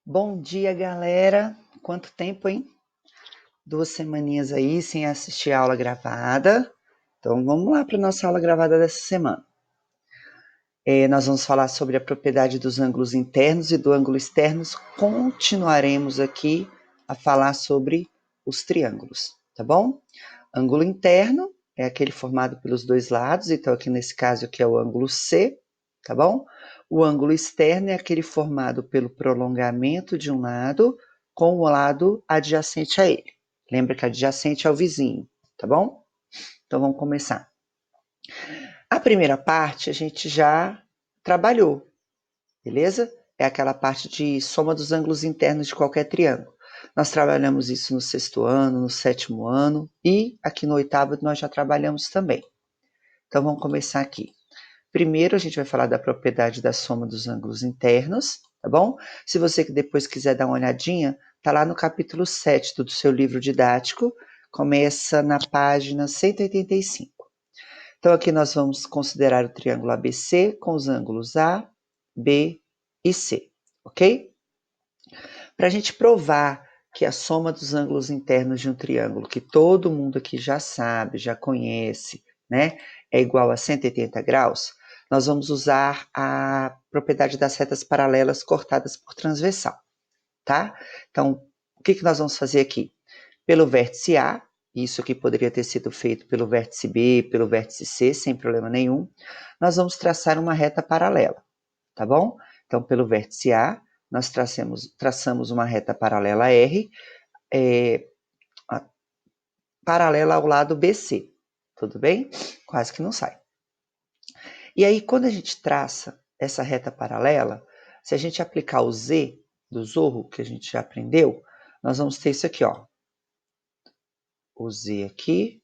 Bom dia, galera! Quanto tempo, hein? 2 semaninhas aí sem assistir a aula gravada. Então, vamos lá para a nossa aula gravada dessa semana. Nós vamos falar sobre a propriedade dos ângulos internos e do ângulo externo. Continuaremos aqui a falar sobre os triângulos, tá bom? Ângulo interno é aquele formado pelos dois lados, então aqui nesse caso aqui é o ângulo C, tá bom? O ângulo externo é aquele formado pelo prolongamento de um lado com o lado adjacente a ele. Lembra que adjacente é o vizinho, tá bom? Então vamos começar. A primeira parte a gente já trabalhou, beleza? É aquela parte de soma dos ângulos internos de qualquer triângulo. Nós trabalhamos isso no 6º ano, no 7º ano e aqui no 8º nós já trabalhamos também. Então vamos começar aqui. Primeiro a gente vai falar da propriedade da soma dos ângulos internos, tá bom? Se você que depois quiser dar uma olhadinha, tá lá no capítulo 7 do seu livro didático, começa na página 185. Então aqui nós vamos considerar o triângulo ABC com os ângulos A, B e C, ok? Para a gente provar que a soma dos ângulos internos de um triângulo, que todo mundo aqui já sabe, já conhece, né, é igual a 180 graus, nós vamos usar a propriedade das retas paralelas cortadas por transversal, tá? Então, o que nós vamos fazer aqui? Pelo vértice A, isso aqui poderia ter sido feito pelo vértice B, pelo vértice C, sem problema nenhum, nós vamos traçar uma reta paralela, tá bom? Então, pelo vértice A, nós traçamos uma reta paralela a R, paralela ao lado BC, tudo bem? Quase que não sai. E aí, quando a gente traça essa reta paralela, se a gente aplicar o Z do Zorro, que a gente já aprendeu, nós vamos ter isso aqui, ó. O Z aqui,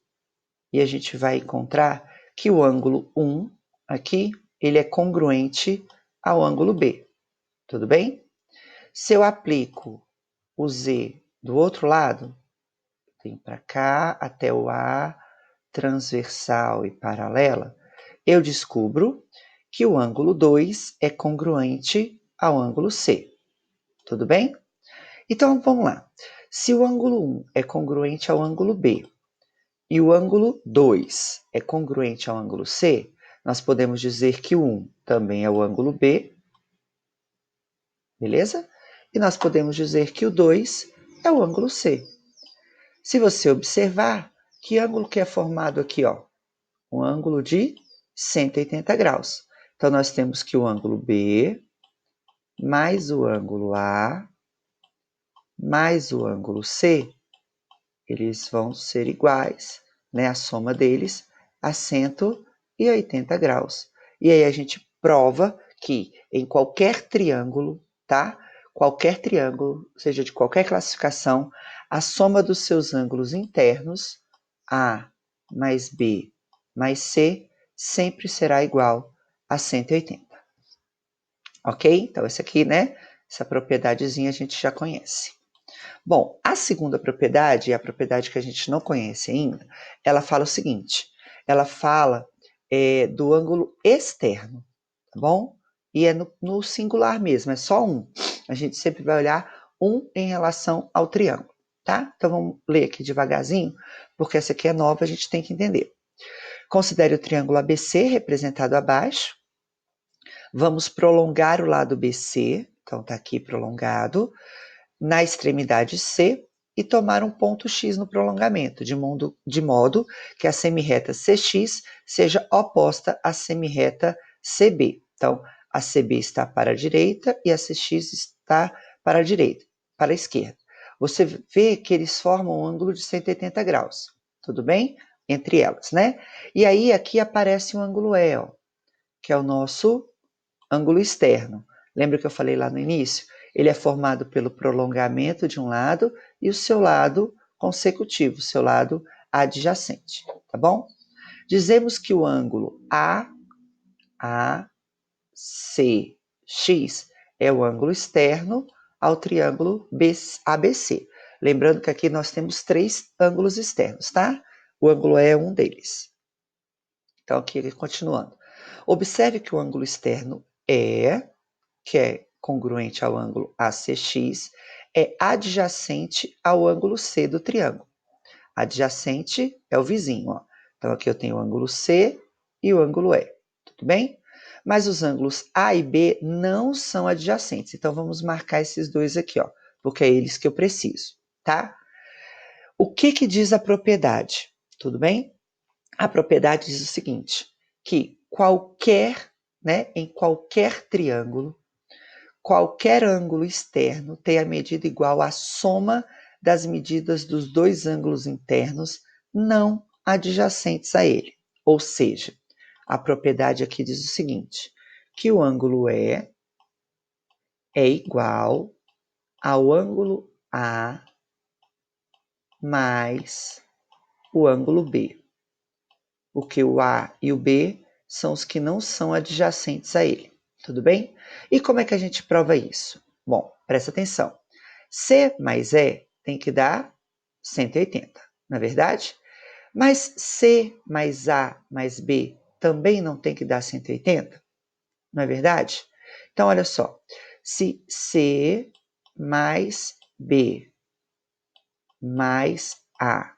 e a gente vai encontrar que o ângulo 1 aqui, ele é congruente ao ângulo B, tudo bem? Se eu aplico o Z do outro lado, tem para cá até o A, transversal e paralela, eu descubro que o ângulo 2 é congruente ao ângulo C. Tudo bem? Então, vamos lá. Se o ângulo 1 é congruente ao ângulo B e o ângulo 2 é congruente ao ângulo C, nós podemos dizer que o 1 também é o ângulo B, beleza? E nós podemos dizer que o 2 é o ângulo C. Se você observar, que ângulo que é formado aqui, ó? Um ângulo de 180 graus. Então, nós temos que o ângulo B mais o ângulo A mais o ângulo C, eles vão ser iguais, né? A soma deles a 180 graus. E aí a gente prova que em qualquer triângulo, tá? Qualquer triângulo, seja de qualquer classificação, a soma dos seus ângulos internos, A mais B mais C, sempre será igual a 180. Ok? Então, esse aqui, né? Essa propriedadezinha a gente já conhece. Bom, a segunda propriedade, a propriedade que a gente não conhece ainda, ela fala o seguinte, ela fala do ângulo externo, tá bom? E é no singular mesmo, é só um. A gente sempre vai olhar um em relação ao triângulo, tá? Então vamos ler aqui devagarzinho, porque essa aqui é nova, a gente tem que entender. Considere o triângulo ABC representado abaixo. Vamos prolongar o lado BC, então tá aqui prolongado, na extremidade C e tomar um ponto X no prolongamento, de modo que a semirreta CX seja oposta à semirreta CB. Então, a CB está para a direita e a CX está para a direita, para a esquerda. Você vê que eles formam um ângulo de 180 graus, tudo bem? Entre elas, né? E aí, aqui aparece um ângulo E, ó, que é o nosso ângulo externo. Lembra que eu falei lá no início? Ele é formado pelo prolongamento de um lado e o seu lado consecutivo, o seu lado adjacente, tá bom? Dizemos que o ângulo ACX é o ângulo externo ao triângulo ABC. Lembrando que aqui nós temos 3 ângulos externos, tá? O ângulo E é um deles. Então, aqui continuando. Observe que o ângulo externo E, que é congruente ao ângulo ACX, é adjacente ao ângulo C do triângulo. Adjacente é o vizinho, ó. Então, aqui eu tenho o ângulo C e o ângulo E, tudo bem? Mas os ângulos A e B não são adjacentes, então vamos marcar esses dois aqui, ó, porque é eles que eu preciso, tá? O que diz a propriedade? Tudo bem? A propriedade diz o seguinte, que em qualquer triângulo, qualquer ângulo externo tem a medida igual à soma das medidas dos dois ângulos internos não adjacentes a ele. Ou seja, a propriedade aqui diz o seguinte, que o ângulo E é igual ao ângulo A mais o ângulo B. Porque o A e o B são os que não são adjacentes a ele. Tudo bem? E como é que a gente prova isso? Bom, presta atenção. C mais E tem que dar 180, não é verdade? Mas C mais A mais B também não tem que dar 180? Não é verdade? Então, olha só. Se C mais B mais A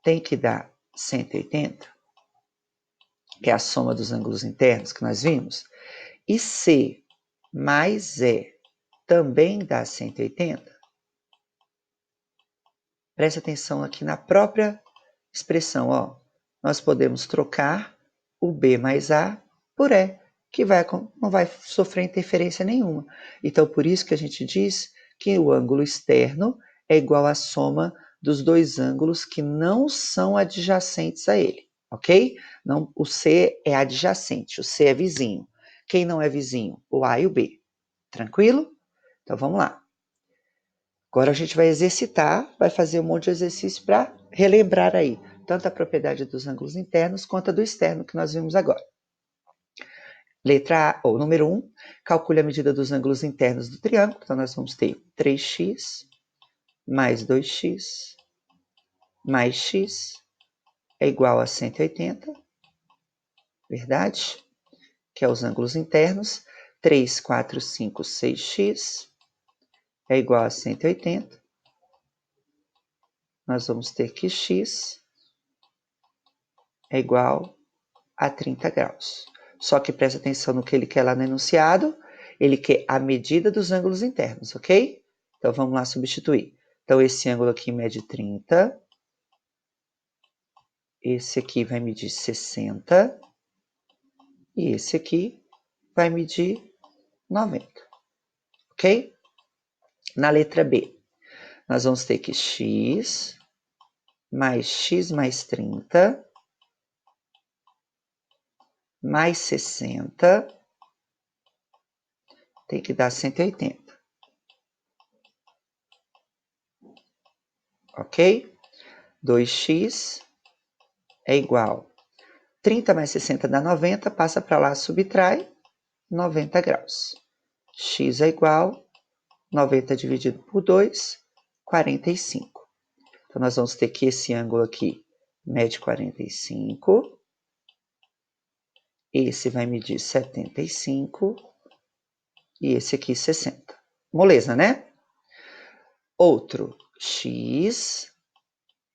tem que dar 180, que é a soma dos ângulos internos que nós vimos, e C mais E também dá 180, preste atenção aqui na própria expressão, ó. Nós podemos trocar o B mais A por E, que não vai sofrer interferência nenhuma. Então, por isso que a gente diz que o ângulo externo é igual à soma dos dois ângulos que não são adjacentes a ele, ok? Não, o C é adjacente, o C é vizinho. Quem não é vizinho? O A e o B. Tranquilo? Então, vamos lá. Agora a gente vai exercitar, vai fazer um monte de exercício para relembrar aí, tanto a propriedade dos ângulos internos quanto a do externo que nós vimos agora. Letra A, ou número 1, calcule a medida dos ângulos internos do triângulo. Então, nós vamos ter 3x mais 2x mais x é igual a 180, verdade? Que é os ângulos internos. 3, 4, 5, 6x é igual a 180. Nós vamos ter que x é igual a 30 graus. Só que presta atenção no que ele quer lá no enunciado. Ele quer a medida dos ângulos internos, ok? Então, vamos lá substituir. Então, esse ângulo aqui mede 30. Esse aqui vai medir 60. E esse aqui vai medir 90. Ok? Na letra B, nós vamos ter que x mais 30 mais 60 tem que dar 180. Ok? 2x é igual. 30 mais 60 dá 90, passa para lá, subtrai, 90 graus. X é igual, 90 dividido por 2, 45. Então, nós vamos ter que esse ângulo aqui mede 45. Esse vai medir 75. E esse aqui 60. Moleza, né? Outro, x.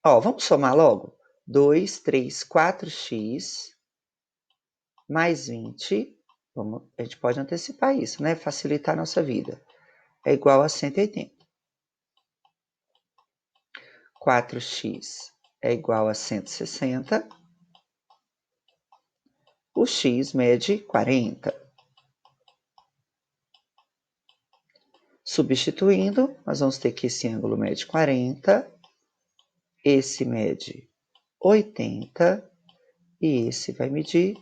Ó, vamos somar logo? 2, 3, 4x mais 20. A gente pode antecipar isso, né? Facilitar a nossa vida. É igual a 180. 4x é igual a 160. O x mede 40. Substituindo, nós vamos ter que esse ângulo mede 40, esse mede 80 e esse vai medir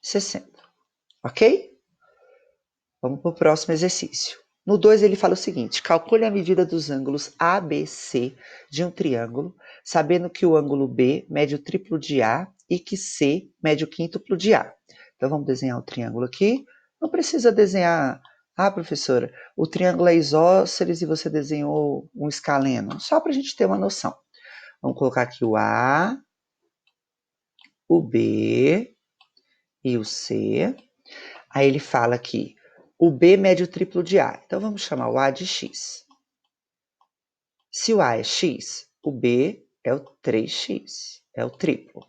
60. Ok? Vamos para o próximo exercício. No 2 ele fala o seguinte, calcule a medida dos ângulos ABC de um triângulo, sabendo que o ângulo B mede o triplo de A e que C mede o quíntuplo de A. Então vamos desenhar o triângulo aqui. Não precisa desenhar, professora, o triângulo é isósceles e você desenhou um escaleno, só para a gente ter uma noção. Vamos colocar aqui o A, o B e o C. Aí ele fala aqui, o B mede o triplo de A. Então, vamos chamar o A de X. Se o A é X, o B é o 3X, é o triplo.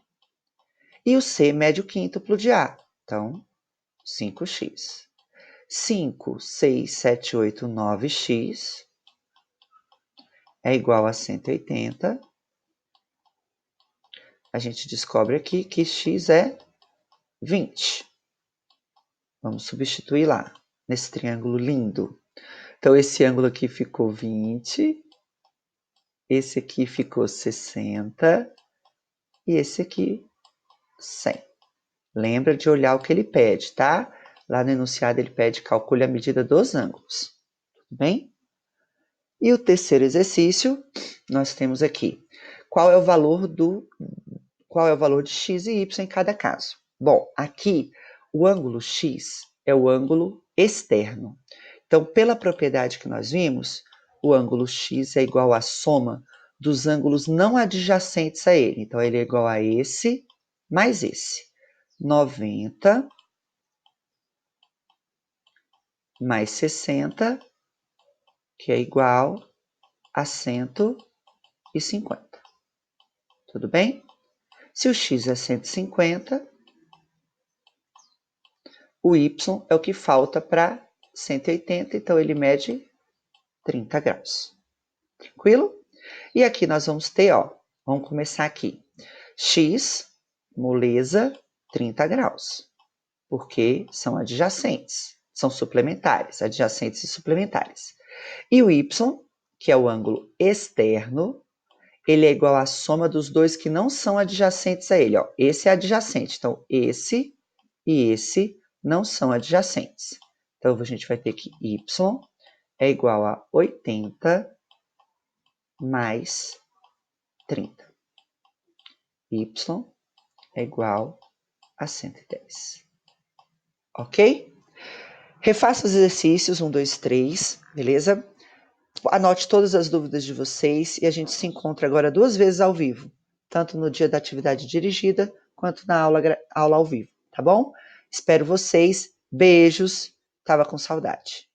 E o C mede o quíntuplo de A. Então, 5X. 5, 6, 7, 8, 9X é igual a 180. A gente descobre aqui que X é 20. Vamos substituir lá, nesse triângulo lindo. Então, esse ângulo aqui ficou 20. Esse aqui ficou 60. E esse aqui, 100. Lembra de olhar o que ele pede, tá? Lá no enunciado ele pede calcule a medida dos ângulos. Tudo bem? E o terceiro exercício, nós temos aqui. Qual é o valor de x e y em cada caso? Bom, aqui o ângulo x é o ângulo externo. Então, pela propriedade que nós vimos, o ângulo x é igual à soma dos ângulos não adjacentes a ele. Então, ele é igual a esse mais esse. 90 mais 60, que é igual a 150. Tudo bem? Se o x é 150, o y é o que falta para 180, então ele mede 30 graus. Tranquilo? E aqui nós vamos ter, vamos começar aqui. X, moleza, 30 graus, porque são adjacentes, são suplementares, adjacentes e suplementares. E o y, que é o ângulo externo, ele é igual à soma dos dois que não são adjacentes a ele. Esse é adjacente, então esse e esse não são adjacentes. Então, a gente vai ter que y é igual a 80 mais 30. Y é igual a 110. Ok? Refaça os exercícios 1, 2, 3, beleza? Anote todas as dúvidas de vocês e a gente se encontra agora 2 vezes ao vivo, tanto no dia da atividade dirigida quanto na aula ao vivo, tá bom? Espero vocês. Beijos. Tava com saudade.